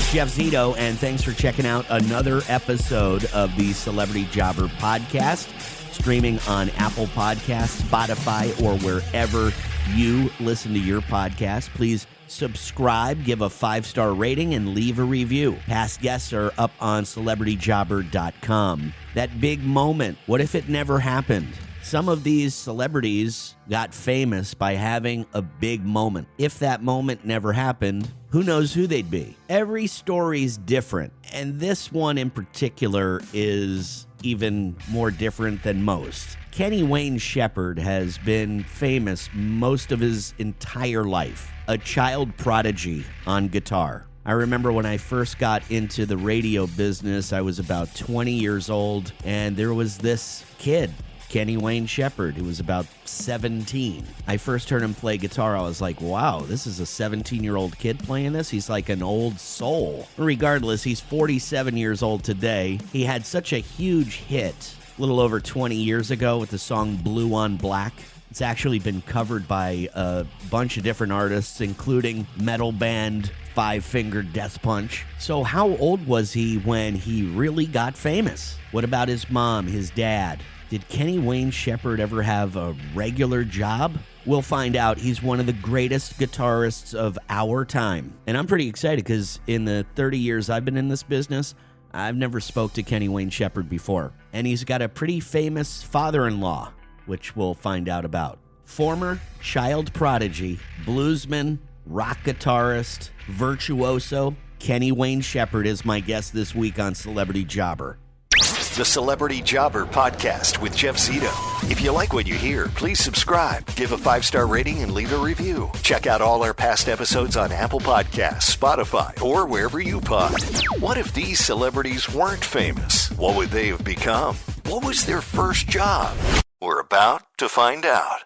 It's Jeff Zito, and thanks for checking out another episode of the Celebrity Jobber Podcast, streaming on Apple Podcasts, Spotify, or wherever you listen to your podcast. Please subscribe, give a 5-star rating, and leave a review. Past guests are up on CelebrityJobber.com. That big moment, what if it never happened? Some of these celebrities got famous by having a big moment. If that moment never happened, who knows who they'd be? Every story's different, and this one in particular is even more different than most. Kenny Wayne Shepherd has been famous most of his entire life, a child prodigy on guitar. I remember when I first got into the radio business, I was about 20 years old, and there was this kid, Kenny Wayne Shepherd, who was about 17. I first heard him play guitar. I was like, wow, this is a 17-year-old kid playing this? He's like an old soul. Regardless, he's 47 years old today. He had such a huge hit a little over 20 years ago with the song Blue on Black. It's actually been covered by a bunch of different artists, including metal band Five Finger Death Punch. So how old was he when he really got famous? What about his mom, his dad? Did Kenny Wayne Shepherd ever have a regular job? We'll find out. He's one of the greatest guitarists of our time. And I'm pretty excited because in the 30 years I've been in this business, I've never spoke to Kenny Wayne Shepherd before. And he's got a pretty famous father-in-law, which we'll find out about. Former child prodigy, bluesman, rock guitarist, virtuoso, Kenny Wayne Shepherd is my guest this week on Celebrity Jobber. The Celebrity Jobber Podcast with Jeff Zito. If you like what you hear, please subscribe, give a 5-star rating, and leave a review. Check out all our past episodes on Apple Podcasts, Spotify, or wherever you pod. What if these celebrities weren't famous? What would they have become? What was their first job? We're about to find out.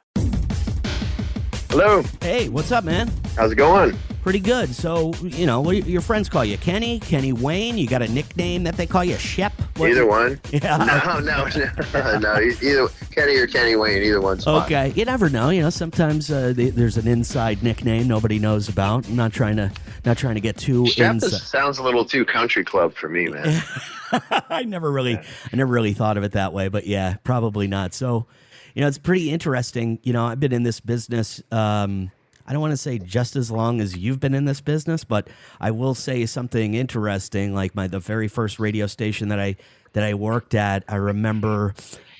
Hello. Hey, what's up, man? How's it going? Pretty good. So, you know, what do your friends call you? Kenny Wayne? You got a nickname that they call you? Shep? Either one. Yeah. No. Either Kenny or Kenny Wayne. Either one's fine. Okay. You never know. You know, sometimes there's an inside nickname nobody knows about. I'm not trying to get too Shep inside. Sounds a little too country club for me, man. I never really thought of it that way, but yeah, probably not. So, you know, it's pretty interesting. You know, I've been in this business. I don't want to say just as long as you've been in this business, but I will say something interesting. Like the very first radio station that I worked at, I remember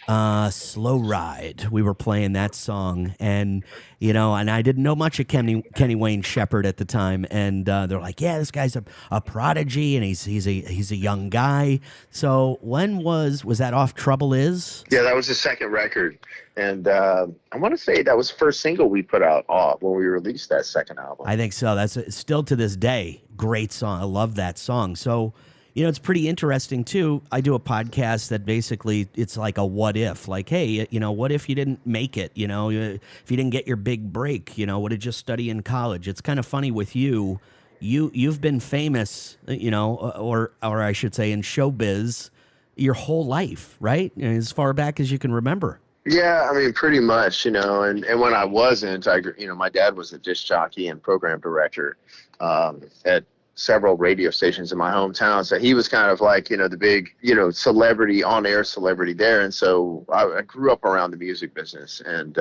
Slow Ride. We were playing that song, and you know, and I didn't know much of Kenny Wayne Shepherd at the time, and they're like, yeah, this guy's a prodigy, and he's a young guy. So when was that off Trouble Is? Yeah, that was the second record, and I want to say that was the first single we put out when we released that second album. I think so. That's still to this day great song. I love that song. So, you know, it's pretty interesting, too. I do a podcast that basically it's like a what if. Like, hey, you know, what if you didn't make it? You know, if you didn't get your big break, you know, what did you study in college? It's kind of funny with you. You've been famous, you know, or I should say in showbiz your whole life, right? As far back as you can remember. Yeah, I mean, pretty much, you know, and when I wasn't, my dad was a disc jockey and program director at several radio stations in my hometown. So he was kind of like, you know, the big, you know, celebrity, on-air celebrity there. And so I grew up around the music business and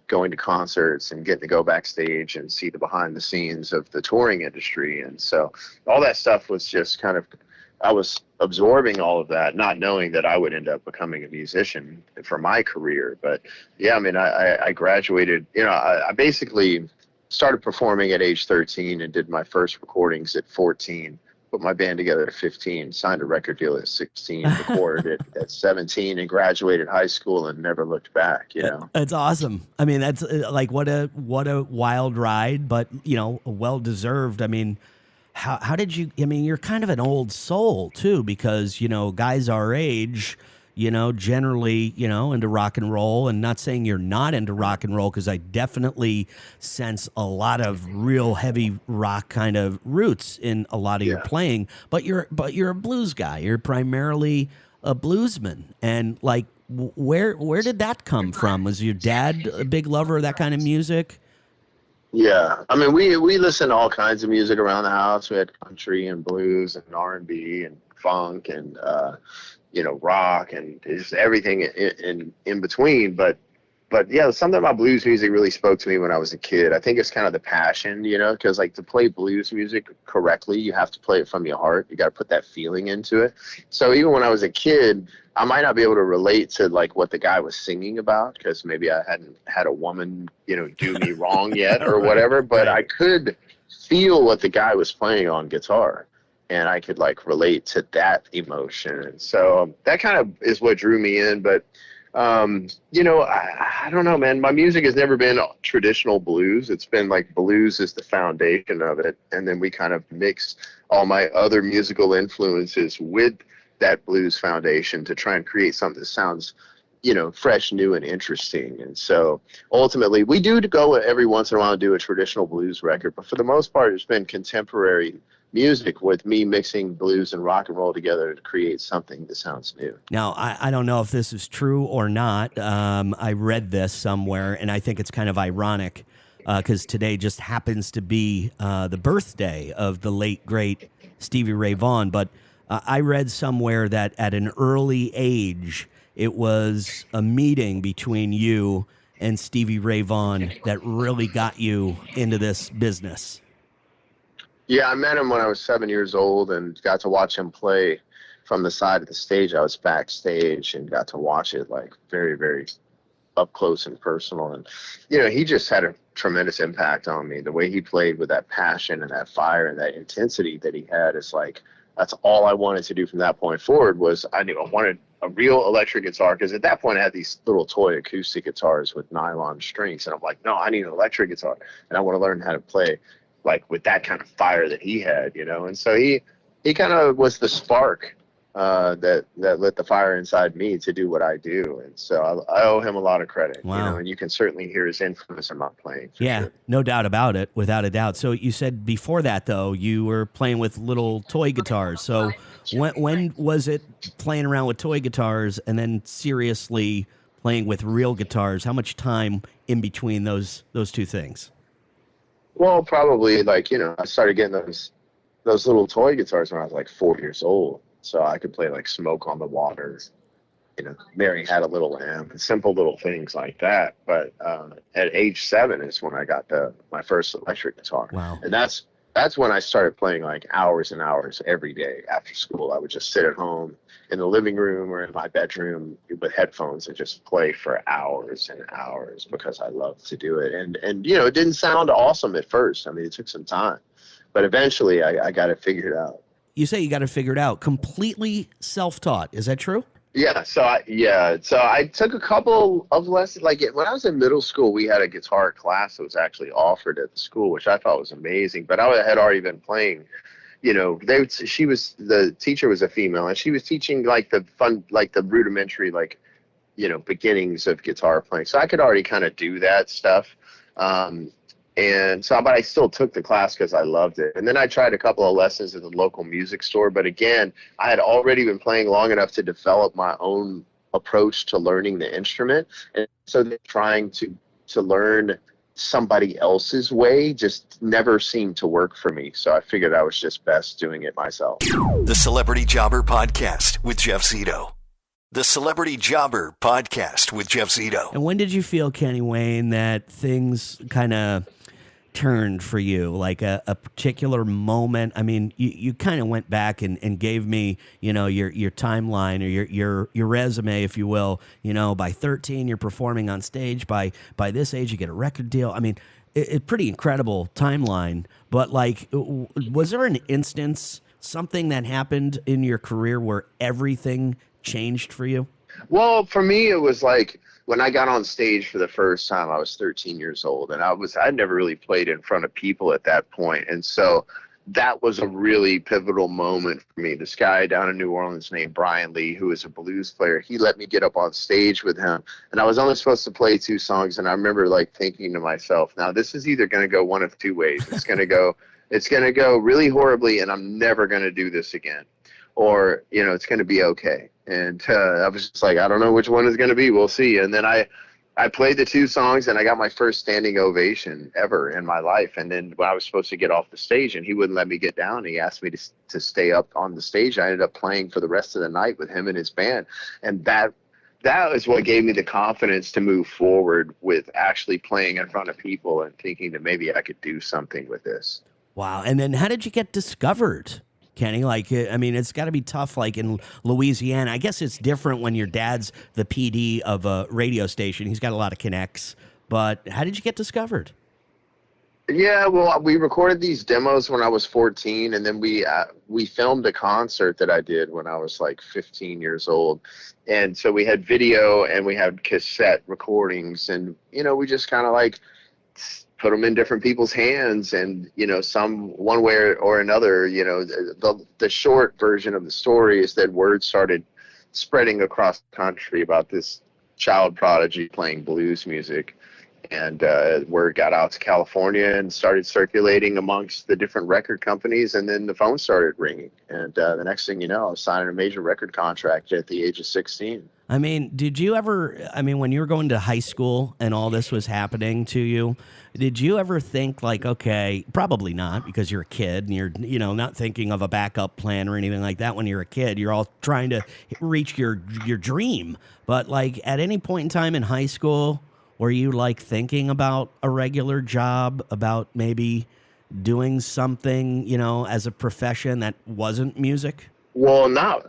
going to concerts and getting to go backstage and see the behind the scenes of the touring industry. And so all that stuff was just kind of, I was absorbing all of that, not knowing that I would end up becoming a musician for my career. But yeah, I mean, I graduated, you know, I basically started performing at age 13 and did my first recordings at 14, put my band together at 15, signed a record deal at 16, recorded it at 17, and graduated high school and never looked back, you know. That's awesome. I mean, that's like what a wild ride, but, you know, well-deserved. I mean, how did you, I mean, you're kind of an old soul, too, because, you know, guys our age, you know, generally, you know, into rock and roll, and not saying you're not into rock and roll, because I definitely sense a lot of real heavy rock kind of roots in a lot of your playing, but you're a blues guy. You're primarily a bluesman. And like, where did that come from? Was your dad a big lover of that kind of music? Yeah, I mean, we listened to all kinds of music around the house. We had country and blues and R&B and funk and rock and just everything in between. But yeah, something about blues music really spoke to me when I was a kid. I think it's kind of the passion, because like to play blues music correctly, you have to play it from your heart. You got to put that feeling into it. So even when I was a kid, I might not be able to relate to like what the guy was singing about because maybe I hadn't had a woman, do me wrong yet or whatever. But I could feel what the guy was playing on guitar. And I could like relate to that emotion. And so that kind of is what drew me in. But I don't know, man. My music has never been traditional blues. It's been like blues is the foundation of it. And then we kind of mix all my other musical influences with that blues foundation to try and create something that sounds, fresh, new, and interesting. And so ultimately we do go every once in a while and do a traditional blues record. But for the most part, it's been contemporary music with me mixing blues and rock and roll together to create something that sounds new. Now, I don't know if this is true or not. I read this somewhere, and I think it's kind of ironic because today just happens to be the birthday of the late, great Stevie Ray Vaughan. But I read somewhere that at an early age, it was a meeting between you and Stevie Ray Vaughan that really got you into this business. Yeah, I met him when I was 7 years old and got to watch him play from the side of the stage. I was backstage and got to watch it like very, very up close and personal. And, he just had a tremendous impact on me. The way he played with that passion and that fire and that intensity that he had is like, that's all I wanted to do from that point forward was I knew I wanted a real electric guitar because at that point I had these little toy acoustic guitars with nylon strings. And I'm like, no, I need an electric guitar and I want to learn how to play like with that kind of fire that he had, and so he kind of was the spark that lit the fire inside me to do what I do, and so I owe him a lot of credit. Wow. And you can certainly hear his influence in my playing. Yeah, sure. No doubt about it, without a doubt. So you said before that though you were playing with little toy guitars. So when was it playing around with toy guitars and then seriously playing with real guitars? How much time in between those two things? Well, probably like, I started getting those little toy guitars when I was like 4 years old. So I could play like Smoke on the Water, Mary Had a Little Lamb, and simple little things like that. But at age 7 is when I got my first electric guitar. Wow. And that's when I started playing like hours and hours every day after school. I would just sit at home in the living room or in my bedroom with headphones and just play for hours and hours because I loved to do it. And it didn't sound awesome at first. I mean, it took some time, but eventually I got it figured out. You say you got it figured out. Completely self-taught. Is that true? Yeah. So I took a couple of lessons. Like when I was in middle school, we had a guitar class that was actually offered at the school, which I thought was amazing. But I had already been playing. The teacher was a female, and she was teaching like the rudimentary, beginnings of guitar playing. So I could already kind of do that stuff. But I still took the class because I loved it. And then I tried a couple of lessons at the local music store. But again, I had already been playing long enough to develop my own approach to learning the instrument. And so trying to learn somebody else's way just never seemed to work for me. So I figured I was just best doing it myself. The Celebrity Jobber Podcast with Jeff Zito. The Celebrity Jobber Podcast with Jeff Zito. And when did you feel, Kenny Wayne, that things kind of turned for you, like a particular moment? I mean, you kind of went back and gave me, your timeline or your resume, if you will. By 13, you're performing on stage. By this age, you get a record deal. I mean, it's pretty incredible timeline. But was there an instance, something that happened in your career where everything changed for you? Well, for me, it was like when I got on stage for the first time, I was 13 years old, and I'd never really played in front of people at that point. And so that was a really pivotal moment for me. This guy down in New Orleans named Brian Lee, who is a blues player, he let me get up on stage with him, and I was only supposed to play 2 songs. And I remember thinking to myself, now this is either going to go one of 2 ways. It's going to go really horribly, and I'm never going to do this again. Or, it's going to be okay. And I was just like, I don't know which one is going to be. We'll see. And then I I played the 2 songs and I got my first standing ovation ever in my life. And then when I was supposed to get off the stage and he wouldn't let me get down, he asked me to stay up on the stage. I ended up playing for the rest of the night with him and his band. And that is what gave me the confidence to move forward with actually playing in front of people and thinking that maybe I could do something with this. Wow. And then how did you get discovered, Kenny? Like, I mean, it's got to be tough, like in Louisiana. I guess it's different when your dad's the PD of a radio station. He's got a lot of connects. But how did you get discovered? Yeah, well, we recorded these demos when I was 14, and then we filmed a concert that I did when I was like 15 years old. And so we had video and we had cassette recordings, and, you know, we just kind of like put them in different people's hands, and, you know, some one way or another, you know, the short version of the story is that word started spreading across the country about this child prodigy playing blues music. And word got out to California and started circulating amongst the different record companies, and then the phone started ringing. And the next thing you know, I was signing a major record contract at the age of 16. I mean, did you ever, I mean, when you were going to high school and all this was happening to you, did you ever think like, okay, probably not, because you're a kid and you're, you know, not thinking of a backup plan or anything like that when you're a kid. You're all trying to reach your dream. But like at any point in time in high school, were you like thinking about a regular job, about maybe doing something, you know, as a profession that wasn't music? Well, not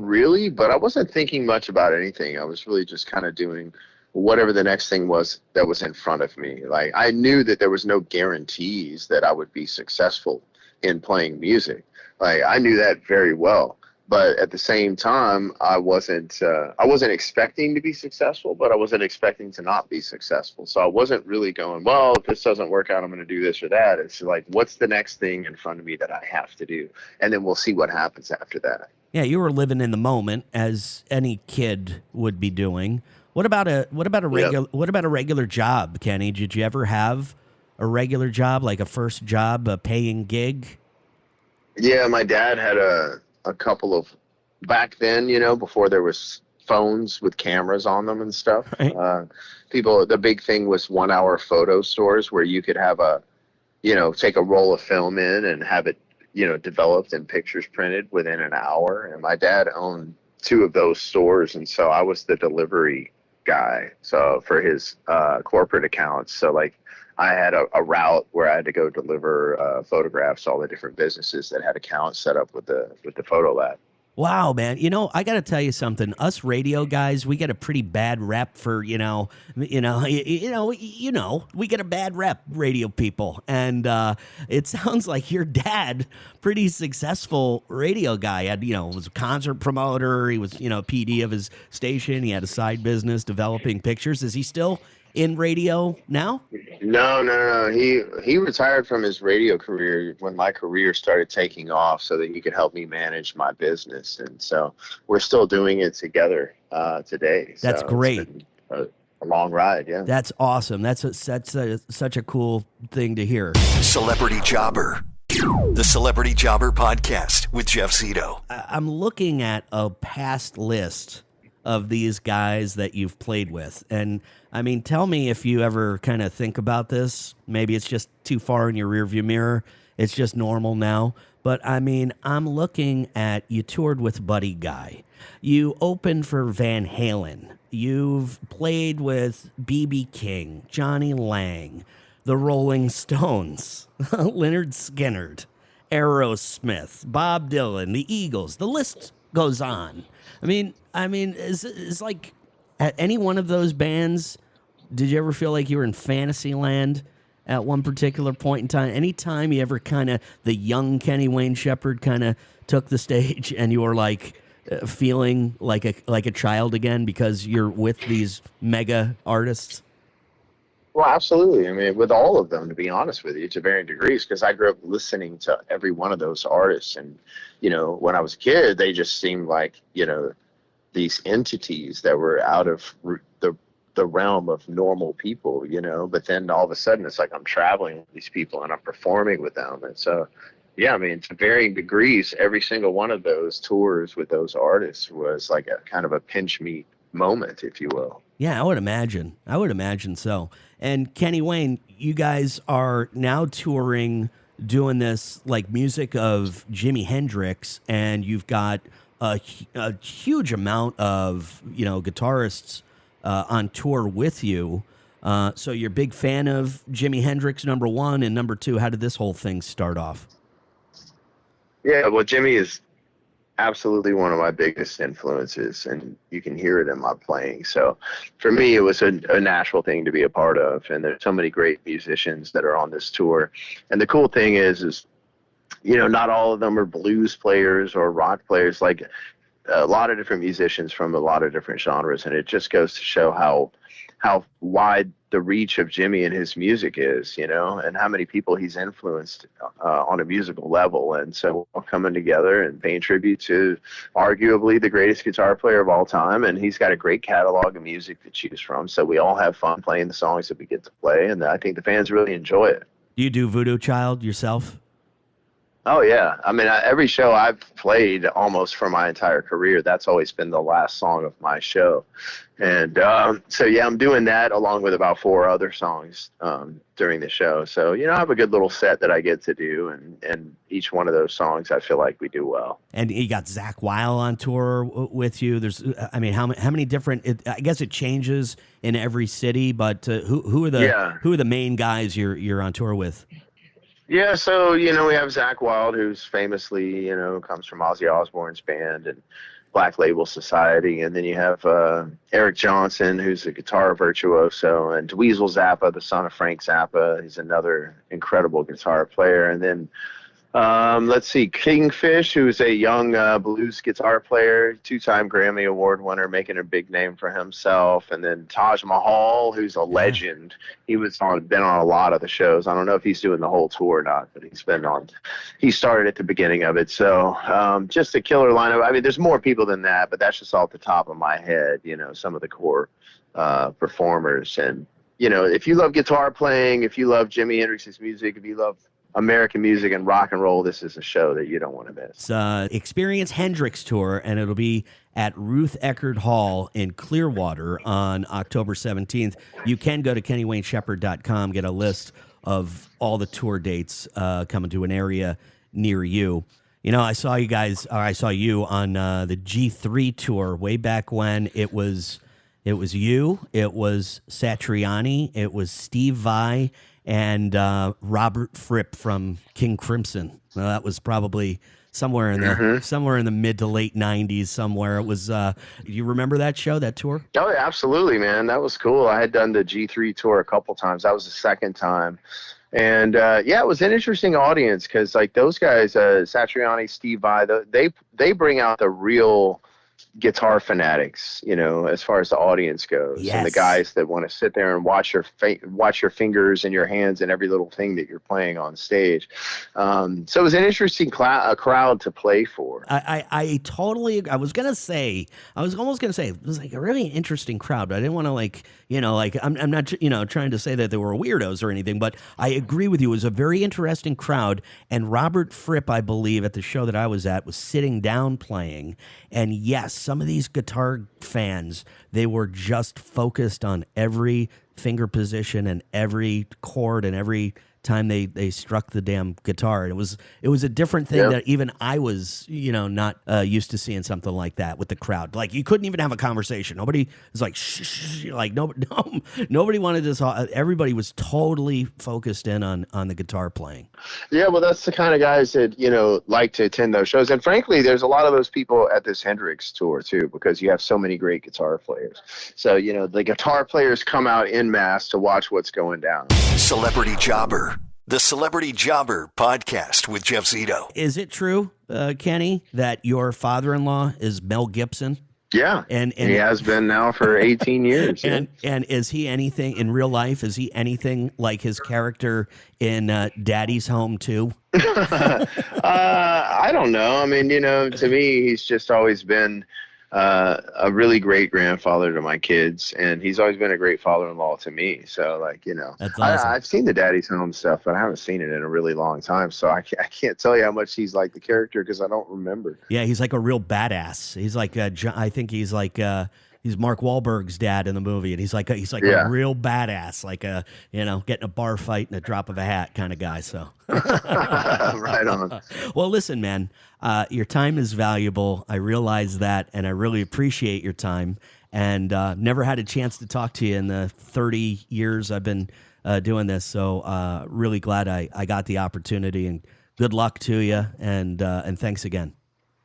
really, but I wasn't thinking much about anything. I was really just kind of doing whatever the next thing was that was in front of me. Like, I knew that there was no guarantees that I would be successful in playing music. Like, I knew that very well. But at the same time, I wasn't expecting to be successful, but I wasn't expecting to not be successful. So I wasn't really going, well, if this doesn't work out, I'm going to do this or that. It's like, what's the next thing in front of me that I have to do? And then we'll see what happens after that. Yeah, you were living in the moment, as any kid would be doing. What about a regular job, Kenny? Did you ever have a regular job, like a first job, a paying gig? Yeah, my dad had a couple of, back then, you know, before there was phones with cameras on them and stuff. Right. The big thing was 1 hour photo stores where you could have take a roll of film in and have it, you know, developed and pictures printed within an hour. And my dad owned 2 of those stores. And so I was the delivery guy. So for his corporate accounts. So like, I had a route where I had to go deliver photographs to all the different businesses that had accounts set up with the photo lab. Wow, man. You know, I got to tell you something. Us radio guys, we get a pretty bad rep for, we get a bad rep, radio people. And it sounds like your dad, pretty successful radio guy, was a concert promoter. He was, PD of his station. He had a side business developing pictures. Is he still in radio now? No. He retired from his radio career when my career started taking off so that he could help me manage my business. And so we're still doing it together today. That's so great. It's been a long ride, yeah. That's awesome. That's such a cool thing to hear. Celebrity Jobber. The Celebrity Jobber Podcast with Jeff Zito. I'm looking at a past list of these guys that you've played with. And I mean, tell me if you ever kind of think about this. Maybe it's just too far in your rearview mirror. It's just normal now. But I mean, I'm looking at, you toured with Buddy Guy. You opened for Van Halen. You've played with B.B. King, Johnny Lang, the Rolling Stones, Lynyrd Skynyrd, Aerosmith, Bob Dylan, the Eagles. The list goes on. I mean, is like, at any one of those bands, did you ever feel like you were in fantasy land at one particular point in time? Anytime you ever kind of, the young Kenny Wayne Shepherd kind of took the stage and you were like feeling like a child again because you're with these mega artists? Well, absolutely. I mean, with all of them, to be honest with you, to varying degrees, because I grew up listening to every one of those artists. And, when I was a kid, they just seemed like, these entities that were out of the realm of normal people, but then all of a sudden it's like I'm traveling with these people and I'm performing with them. And so, yeah, I mean, to varying degrees, every single one of those tours with those artists was like a kind of a pinch me moment, if you will. Yeah, I would imagine. I would imagine so. And Kenny Wayne, you guys are now touring, doing this like music of Jimi Hendrix, and you've got a huge amount of guitarists on tour with you. So you're a big fan of Jimi Hendrix, number one, and number two. How did this whole thing start off? Yeah, well, Jimmy is absolutely one of my biggest influences, and you can hear it in my playing. So for me, it was a natural thing to be a part of, and there's so many great musicians that are on this tour. And the cool thing is not all of them are blues players or rock players, like a lot of different musicians from a lot of different genres, and it just goes to show how wide the reach of Jimmy and his music is, and how many people he's influenced on a musical level. And so we're all coming together and paying tribute to arguably the greatest guitar player of all time. And he's got a great catalog of music to choose from. So we all have fun playing the songs that we get to play. And I think the fans really enjoy it. Do you do Voodoo Child yourself? Oh, yeah. I mean, every show I've played almost for my entire career, that's always been the last song of my show. And so, yeah, I'm doing that along with about 4 other songs during the show. So, I have a good little set that I get to do. And each one of those songs, I feel like we do well. And you got Zach Weil on tour with you. There's, I mean, how many different, I guess it changes in every city, but who are the main guys you're on tour with? Yeah, so, we have Zach Wild, who's famously, comes from Ozzy Osbourne's band and Black Label Society. And then you have Eric Johnson, who's a guitar virtuoso, and Dweezil Zappa, the son of Frank Zappa. He's another incredible guitar player. And then let's see, Kingfish, who's a young blues guitar player, 2-time Grammy Award winner, making a big name for himself. And then Taj Mahal, who's a legend. He been on a lot of the shows. I don't know if he's doing the whole tour or not, but he started at the beginning of it. So just a killer lineup. I mean, there's more people than that, but that's just off the top of my head, some of the core performers. And, if you love guitar playing, if you love Jimi Hendrix's music, if you love American music and rock and roll, this is a show that you don't want to miss. It's Experience Hendrix Tour, and it'll be at Ruth Eckerd Hall in Clearwater on October 17th. You can go to KennyWayneShepherd.com, get a list of all the tour dates coming to an area near you. I saw you on the G3 tour way back when. It was you, it was Satriani, it was Steve Vai, and Robert Fripp from King Crimson. Well, that was probably somewhere in the mid to late 90s. Somewhere it was. You remember that show, that tour? Oh, yeah, absolutely, man. That was cool. I had done the G3 tour a couple times. That was the second time, and it was an interesting audience because like those guys, Satriani, Steve Vai, they bring out the real guitar fanatics, as far as the audience goes. Yes. And the guys that want to sit there and watch your fingers and your hands and every little thing that you're playing on stage. So it was an interesting crowd to play for. I totally, I was almost gonna say it was like a really interesting crowd, but I didn't want to I'm not trying to say that they were weirdos or anything, but I agree with you. It was a very interesting crowd, and Robert Fripp, I believe, at the show that I was at, was sitting down playing. And yes, some of these guitar fans, they were just focused on every finger position and every chord and every time they struck the damn guitar. It was a different thing that even I was, not used to seeing something like that with the crowd. Like you couldn't even have a conversation. Nobody was like, shh, like nobody wanted this. Everybody was totally focused in on the guitar playing. Yeah, well, that's the kind of guys that, like to attend those shows. And frankly, there's a lot of those people at this Hendrix tour too, because you have so many great guitar players. So, the guitar players come out en masse to watch what's going down. Celebrity Jobber, the Celebrity Jobber podcast with Jeff Zito. Is it true, Kenny, that your father-in-law is Mel Gibson? Yeah, and he has been now for 18 years. And is he anything in real life? Is he anything like his character in Daddy's Home too? I don't know. I mean, to me, he's just always been a really great grandfather to my kids, and he's always been a great father-in-law to me. So, that's awesome. I've seen the Daddy's Home stuff, but I haven't seen it in a really long time. So I can't tell you how much he's like the character because I don't remember. Yeah, he's like a real badass. He's like I think he's like he's Mark Wahlberg's dad in the movie, and he's like a real badass, like a getting a bar fight in a drop of a hat kind of guy. So right on. Well, listen, man, your time is valuable. I realize that, and I really appreciate your time. And never had a chance to talk to you in the 30 years I've been doing this. So really glad I got the opportunity, and good luck to you. And thanks again.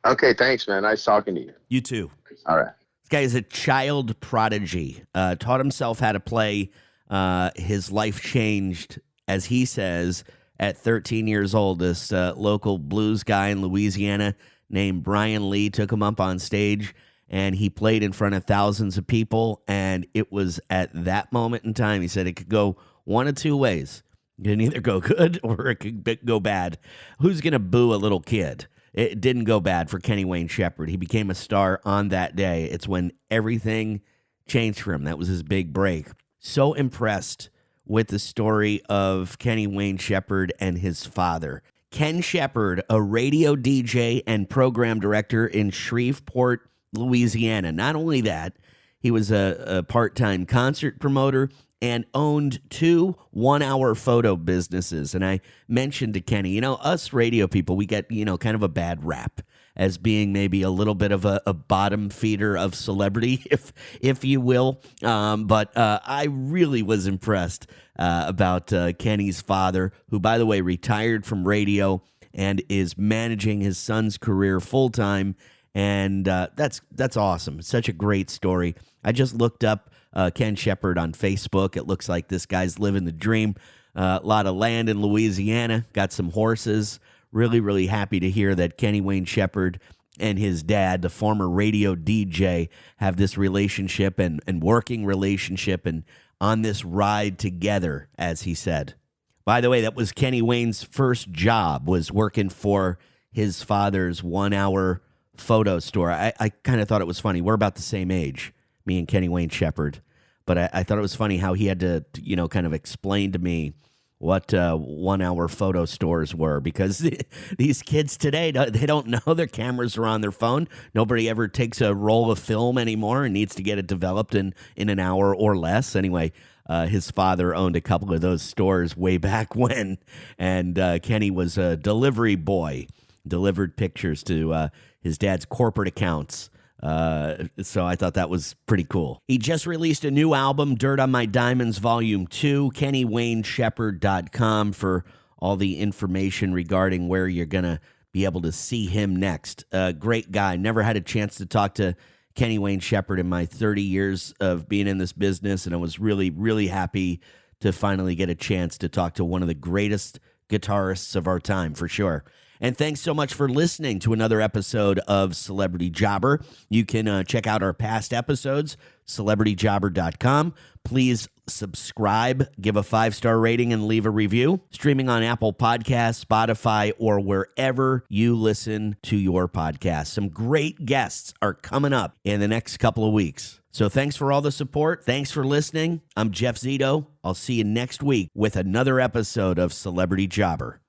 Okay, thanks, man. Nice talking to you. You too. All right. This guy is a child prodigy. Taught himself how to play. His life changed, as he says, at 13 years old. This local blues guy in Louisiana named Brian Lee took him up on stage, and he played in front of thousands of people. And it was at that moment in time, he said it could go one of two ways. It can either go good or it could go bad. Who's going to boo a little kid? It didn't go bad for Kenny Wayne Shepherd. He became a star on that day. It's when everything changed for him. That was his big break. So impressed with the story of Kenny Wayne Shepherd and his father. Ken Shepherd, a radio DJ and program director in Shreveport, Louisiana. Not only that, he was a part-time concert promoter and owned 2 one-hour photo businesses. And I mentioned to Kenny, us radio people, we get, kind of a bad rap as being maybe a little bit of a bottom feeder of celebrity, if you will. But I really was impressed about Kenny's father, who, by the way, retired from radio and is managing his son's career full-time. And that's awesome. It's such a great story. I just looked up Ken Shepherd on Facebook. It looks like this guy's living the dream. A lot of land in Louisiana, got some horses. Really, really happy to hear that Kenny Wayne Shepherd and his dad, the former radio DJ, have this relationship and working relationship and on this ride together, as he said. By the way, that was Kenny Wayne's first job, was working for his father's one-hour photo store. I kind of thought it was funny. We're about the same age, me and Kenny Wayne Shepherd. But I thought it was funny how he had to, kind of explain to me what one-hour photo stores were, because these kids today, they don't know their cameras are on their phone. Nobody ever takes a roll of film anymore and needs to get it developed in an hour or less. Anyway, his father owned a couple of those stores way back when, and Kenny was a delivery boy, delivered pictures to his dad's corporate accounts. So I thought that was pretty cool. He just released a new album, Dirt on My Diamonds Volume 2, KennyWayneShepherd.com for all the information regarding where you're going to be able to see him next. Great guy. Never had a chance to talk to Kenny Wayne Shepherd in my 30 years of being in this business, and I was really, really happy to finally get a chance to talk to one of the greatest guitarists of our time, for sure. And thanks so much for listening to another episode of Celebrity Jobber. You can check out our past episodes, CelebrityJobber.com. Please subscribe, give a 5-star rating, and leave a review. Streaming on Apple Podcasts, Spotify, or wherever you listen to your podcasts. Some great guests are coming up in the next couple of weeks. So thanks for all the support. Thanks for listening. I'm Jeff Zito. I'll see you next week with another episode of Celebrity Jobber.